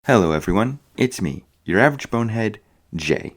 Hello everyone, it's me, your average bonehead, Jay.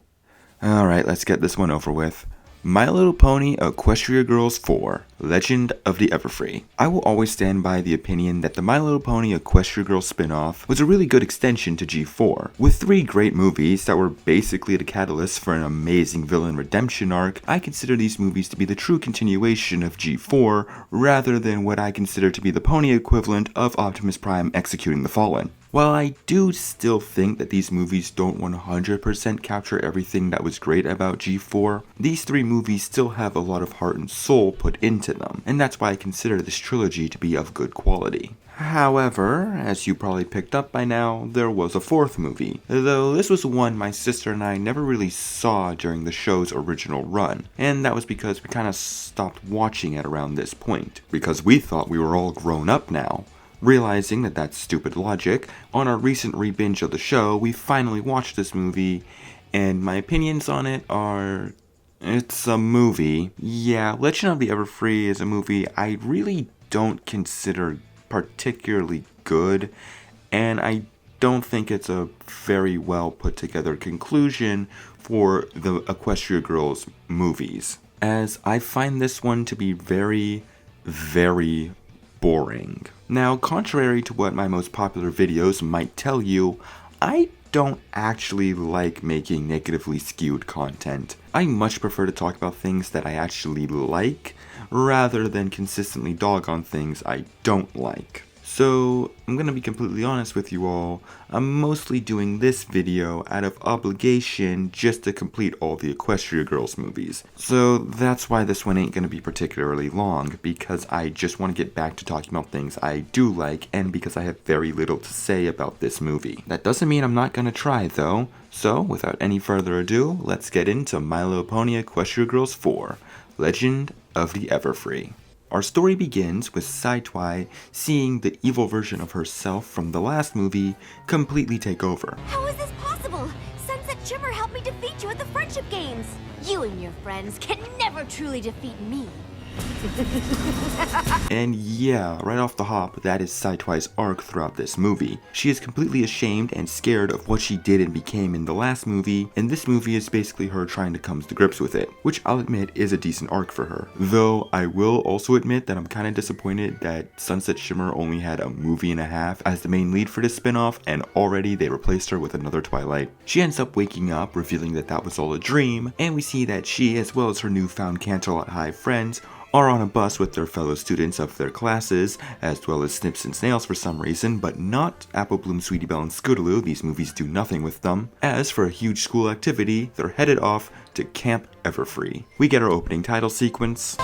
Alright, let's get this one over with. My Little Pony Equestria Girls 4, Legend of the Everfree. I will always stand by the opinion that the My Little Pony Equestria Girls spin-off was a really good extension to G4. With 3 great movies that were basically the catalyst for an amazing villain redemption arc, I consider these movies to be the true continuation of G4, rather than what I consider to be the pony equivalent of Optimus Prime executing the Fallen. While I do still think that these movies don't 100% capture everything that was great about G4, these 3 movies still have a lot of heart and soul put into them, and that's why I consider this trilogy to be of good quality. However, as you probably picked up by now, there was a 4th movie, though this was one my sister and I never really saw during the show's original run, and that was because we kinda stopped watching it around this point, because we thought we were all grown up now. Realizing that that's stupid logic, on our recent re-binge of the show, we finally watched this movie, and my opinions on it are... it's a movie. Yeah, Legend of the Everfree is a movie I really don't consider particularly good, and I don't think it's a very well put together conclusion for the Equestria Girls movies, as I find this one to be very, very boring. Now, contrary to what my most popular videos might tell you, I don't actually like making negatively skewed content. I much prefer to talk about things that I actually like, rather than consistently dog on things I don't like. So, I'm gonna be completely honest with you all, I'm mostly doing this video out of obligation just to complete all the Equestria Girls movies. So that's why this one ain't gonna be particularly long, because I just want to get back to talking about things I do like, and because I have very little to say about this movie. That doesn't mean I'm not gonna try though, so without any further ado, let's get into My Little Pony Equestria Girls 4, Legend of the Everfree. Our story begins with Saitwai seeing the evil version of herself from the last movie completely take over. How is this possible? Sunset Shimmer helped me defeat you at the Friendship Games. You and your friends can never truly defeat me. And yeah, right off the hop, that is Saitwai's arc throughout this movie. She is completely ashamed and scared of what she did and became in the last movie, and this movie is basically her trying to come to grips with it, which I'll admit is a decent arc for her. Though I will also admit that I'm kinda disappointed that Sunset Shimmer only had a movie and a half as the main lead for this spin-off, and already they replaced her with another Twilight. She ends up waking up, revealing that that was all a dream, and we see that she, as well as her newfound Canterlot High friends, are on a bus with their fellow students of their classes, as well as Snips and Snails for some reason, but not Apple Bloom, Sweetie Belle, and Scootaloo. These movies do nothing with them. As for a huge school activity, they're headed off to Camp Everfree. We get our opening title sequence.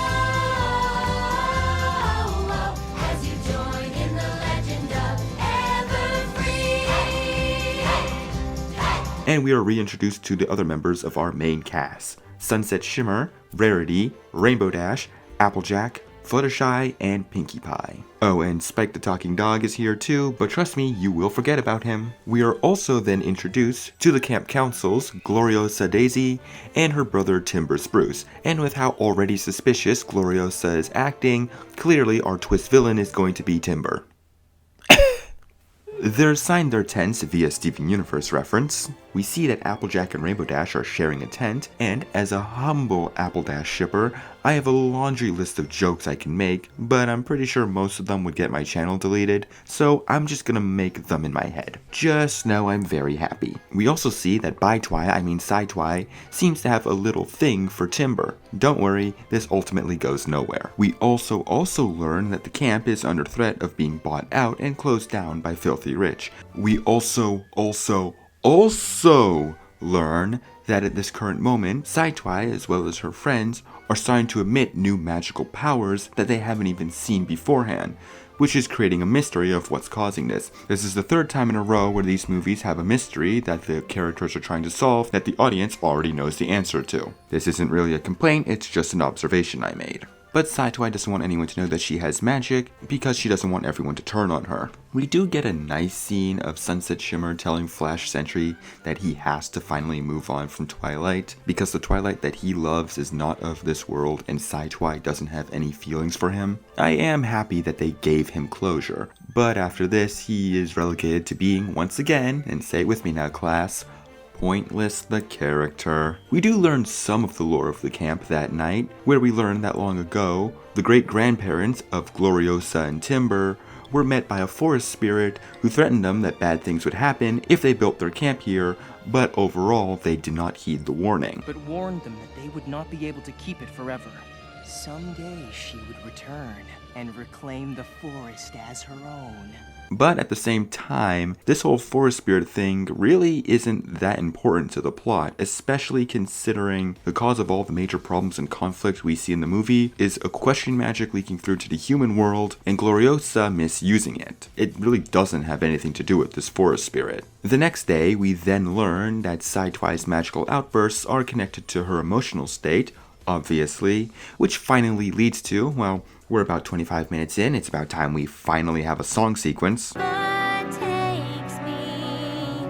And we are reintroduced to the other members of our main cast. Sunset Shimmer, Rarity, Rainbow Dash, Applejack, Fluttershy, and Pinkie Pie. Oh, and Spike the Talking Dog is here too, but trust me, you will forget about him. We are also then introduced to the camp councils, Gloriosa Daisy, and her brother Timber Spruce. And with how already suspicious Gloriosa is acting, clearly our twist villain is going to be Timber. They're assigned their tents via Steven Universe reference. We see that Applejack and Rainbow Dash are sharing a tent, and as a humble Apple Dash shipper, I have a laundry list of jokes I can make, but I'm pretty sure most of them would get my channel deleted, so I'm just gonna make them in my head. Just know I'm very happy. We also see that Saitwai seems to have a little thing for Timber. Don't worry, this ultimately goes nowhere. We also learn that the camp is under threat of being bought out and closed down by Filthy Rich. We also learn that at this current moment, Saitwai, as well as her friends, are starting to emit new magical powers that they haven't even seen beforehand, which is creating a mystery of what's causing this. This is the 3rd time in a row where these movies have a mystery that the characters are trying to solve that the audience already knows the answer to. This isn't really a complaint, it's just an observation I made. But Saitwai doesn't want anyone to know that she has magic because she doesn't want everyone to turn on her. We do get a nice scene of Sunset Shimmer telling Flash Sentry that he has to finally move on from Twilight because the Twilight that he loves is not of this world and Saitwai doesn't have any feelings for him. I am happy that they gave him closure, but after this, he is relegated to being, once again, and say it with me now class, Pointless the character. We do learn some of the lore of the camp that night, where we learn that long ago, the great-grandparents of Gloriosa and Timber were met by a forest spirit who threatened them that bad things would happen if they built their camp here, but overall they did not heed the warning. But warned them that they would not be able to keep it forever. Someday she would return and reclaim the forest as her own. But at the same time, this whole forest spirit thing really isn't that important to the plot, especially considering the cause of all the major problems and conflict we see in the movie is equestrian magic leaking through to the human world and Gloriosa misusing it. It really doesn't have anything to do with this forest spirit. The next day, we then learn that Saitwai's magical outbursts are connected to her emotional state, obviously, which finally leads to, well, we're about 25 minutes in, it's about time we finally have a song sequence. What takes me?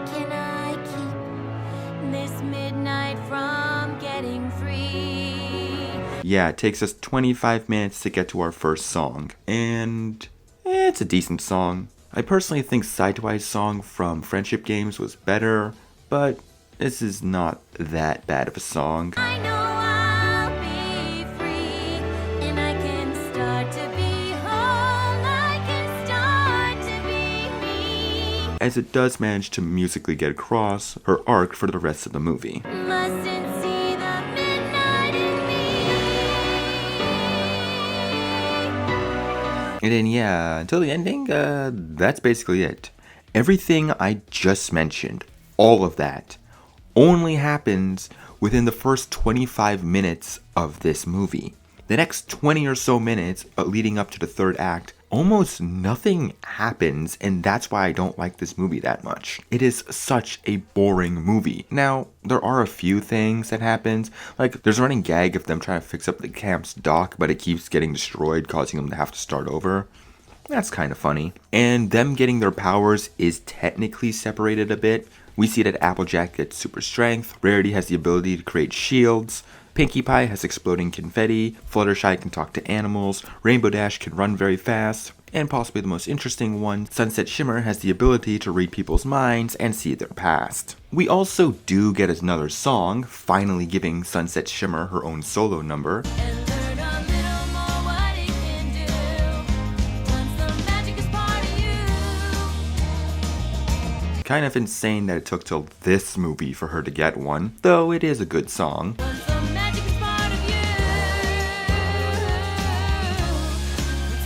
Can I keep this midnight from getting free? Yeah, it takes us 25 minutes to get to our first song, and it's a decent song. I personally think Saitwai's song from Friendship Games was better, but this is not that bad of a song. I know I'll be free, and I can start to be whole. I can start to be me. As it does manage to musically get across her arc for the rest of the movie. Mustn't see the midnight in me. And then yeah, until the ending, that's basically it. Everything I just mentioned, all of that, only happens within the first 25 minutes of this movie. The next 20 or so minutes leading up to the third act, almost nothing happens, and that's why I don't like this movie that much. It is such a boring movie. Now, there are a few things that happens, like there's a running gag of them trying to fix up the camp's dock, but it keeps getting destroyed, causing them to have to start over. That's kind of funny. And them getting their powers is technically separated a bit. We see that Applejack gets super strength, Rarity has the ability to create shields, Pinkie Pie has exploding confetti, Fluttershy can talk to animals, Rainbow Dash can run very fast, and possibly the most interesting one, Sunset Shimmer has the ability to read people's minds and see their past. We also do get another song, finally giving Sunset Shimmer her own solo number. And learn a little more what it can do. Once the magic is part of you. Kind of insane that it took till this movie for her to get one, though it is a good song. Once the magic is part of you.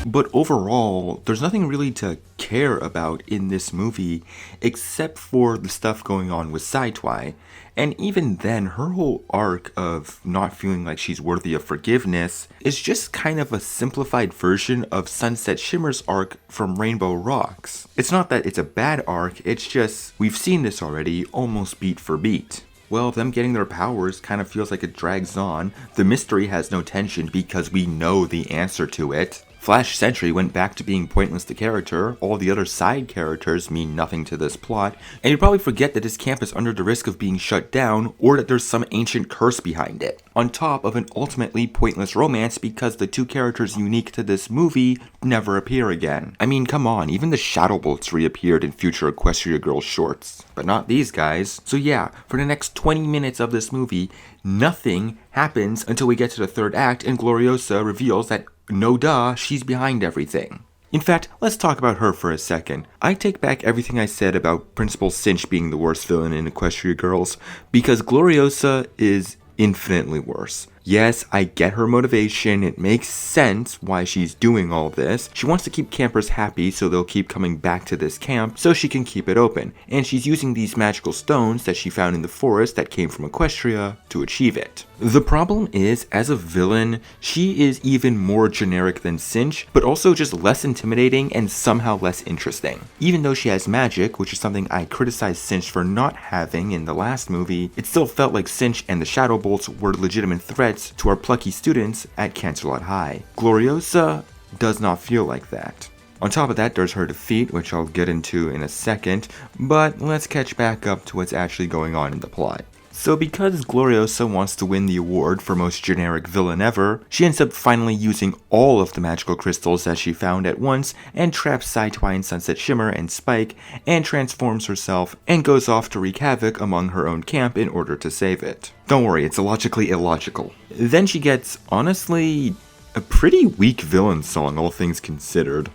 But overall, there's nothing really to care about in this movie except for the stuff going on with Saitwai. And even then, her whole arc of not feeling like she's worthy of forgiveness is just kind of a simplified version of Sunset Shimmer's arc from Rainbow Rocks. It's not that it's a bad arc, it's just we've seen this already almost beat for beat. Well, them getting their powers kind of feels like it drags on. The mystery has no tension because we know the answer to it. Flash Sentry went back to being Pointless the character, all the other side characters mean nothing to this plot, and you probably forget that this camp is under the risk of being shut down, or that there's some ancient curse behind it. On top of an ultimately pointless romance because the two characters unique to this movie never appear again. I mean, come on, even the Shadow Bolts reappeared in future Equestria Girls shorts, but not these guys. So yeah, for the next 20 minutes of this movie, nothing happens until we get to the third act and Gloriosa reveals that no duh, she's behind everything. In fact, let's talk about her for a second. I take back everything I said about Principal Cinch being the worst villain in Equestria Girls, because Gloriosa is infinitely worse. Yes, I get her motivation, it makes sense why she's doing all this. She wants to keep campers happy so they'll keep coming back to this camp so she can keep it open. And she's using these magical stones that she found in the forest that came from Equestria to achieve it. The problem is, as a villain, she is even more generic than Cinch, but also just less intimidating and somehow less interesting. Even though she has magic, which is something I criticized Cinch for not having in the last movie, it still felt like Cinch and the Shadow Bolts were legitimate threats to our plucky students at Canterlot High. Gloriosa does not feel like that. On top of that, there's her defeat, which I'll get into in a second, but let's catch back up to what's actually going on in the plot. So because Gloriosa wants to win the award for most generic villain ever, she ends up finally using all of the magical crystals that she found at once and traps Sidetwine, Sunset Shimmer, and Spike, and transforms herself and goes off to wreak havoc among her own camp in order to save it. Don't worry, it's logically illogical. Then she gets, honestly, a pretty weak villain song, all things considered.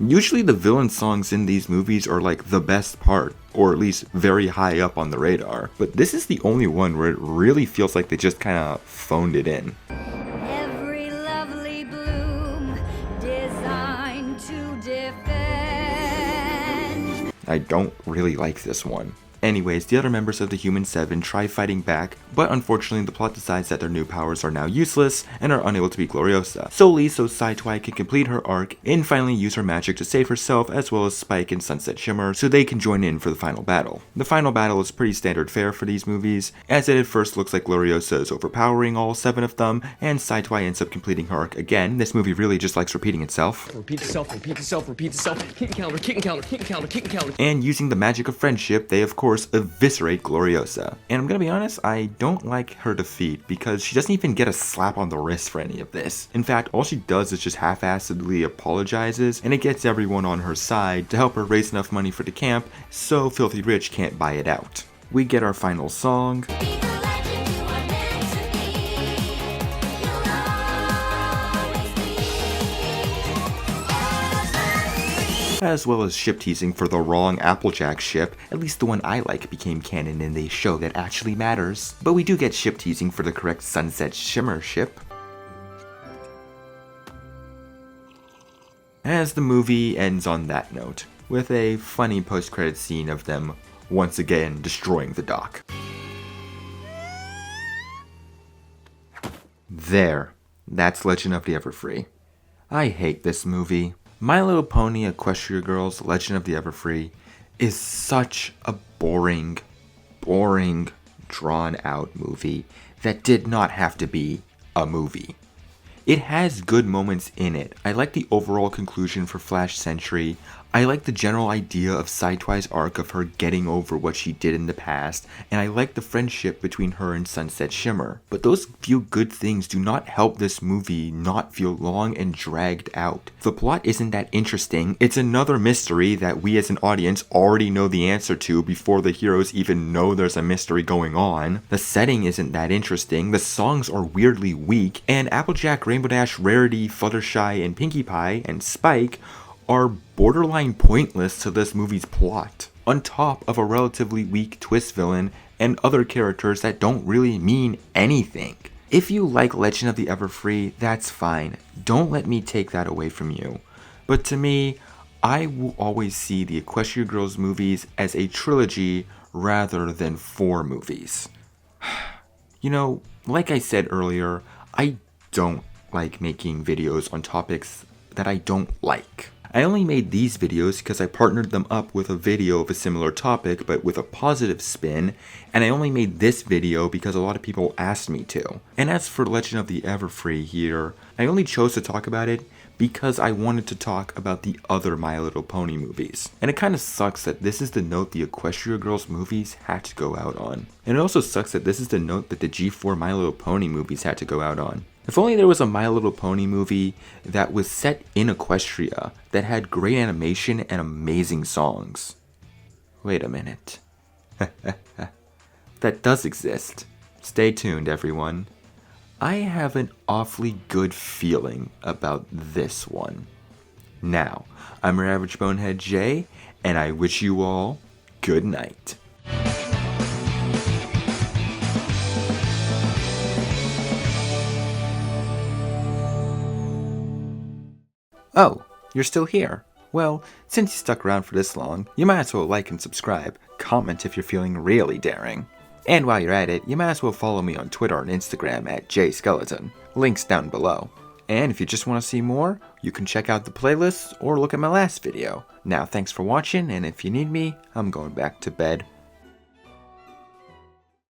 Usually the villain songs in these movies are like the best part, or at least very high up on the radar, but this is the only one where it really feels like they just kinda phoned it in. Every lovely bloom designed to defend. I don't really like this one. Anyways, the other members of the Human 7 try fighting back, but unfortunately the plot decides that their new powers are now useless and are unable to beat Gloriosa, solely so Sidetwine can complete her arc and finally use her magic to save herself as well as Spike and Sunset Shimmer so they can join in for the final battle. The final battle is pretty standard fare for these movies, as it at first looks like Gloriosa is overpowering all 7 of them, and Sidetwine ends up completing her arc again. This movie really just likes repeating itself. Repeat itself, repeat itself, repeat itself, kick and counter, kick and counter, kick and counter, kick and counter. And using the magic of friendship, they of course eviscerate Gloriosa. And I'm gonna be honest, I don't like her defeat because she doesn't even get a slap on the wrist for any of this. In fact, all she does is just half-assedly apologizes, and it gets everyone on her side to help her raise enough money for the camp so Filthy Rich can't buy it out. We get our final song. Be the legend you are meant to be. You'll always be Everfree. As well as ship teasing for the wrong Applejack ship. At least the one I like became canon in the show that actually matters. But we do get ship teasing for the correct Sunset Shimmer ship. As the movie ends on that note, with a funny post-credit scene of them once again destroying the dock. There. That's Legend of the Everfree. I hate this movie. My Little Pony Equestria Girls Legend of the Everfree is such a boring, drawn out movie that did not have to be a movie. It has good moments in it. I like the overall conclusion for Flash Sentry. I like the general idea of Sidetwine's arc of her getting over what she did in the past, and I like the friendship between her and Sunset Shimmer. But those few good things do not help this movie not feel long and dragged out. The plot isn't that interesting. It's another mystery that we as an audience already know the answer to before the heroes even know there's a mystery going on. The setting isn't that interesting. The songs are weirdly weak, and Applejack, Rainbow Dash, Rarity, Fluttershy, and Pinkie Pie, and Spike are borderline pointless to this movie's plot, on top of a relatively weak twist villain and other characters that don't really mean anything. If you like Legend of the Everfree, that's fine. Don't let me take that away from you. But to me, I will always see the Equestria Girls movies as a trilogy rather than 4 movies. You know, like I said earlier, I don't like making videos on topics that I don't like. I only made these videos because I partnered them up with a video of a similar topic but with a positive spin, and I only made this video because a lot of people asked me to. And as for Legend of the Everfree here, I only chose to talk about it because I wanted to talk about the other My Little Pony movies. And it kind of sucks that this is the note the Equestria Girls movies had to go out on. And it also sucks that this is the note that the G4 My Little Pony movies had to go out on. If only there was a My Little Pony movie that was set in Equestria that had great animation and amazing songs. Wait a minute. That does exist. Stay tuned, everyone. I have an awfully good feeling about this one. Now, I'm your average bonehead Jay, and I wish you all good night. Oh, you're still here. Well, since you stuck around for this long, you might as well like and subscribe, comment if you're feeling really daring. And while you're at it, you might as well follow me on Twitter and Instagram at jayskeletyn. Links down below. And if you just want to see more, you can check out the playlists or look at my last video. Now thanks for watching, and if you need me, I'm going back to bed.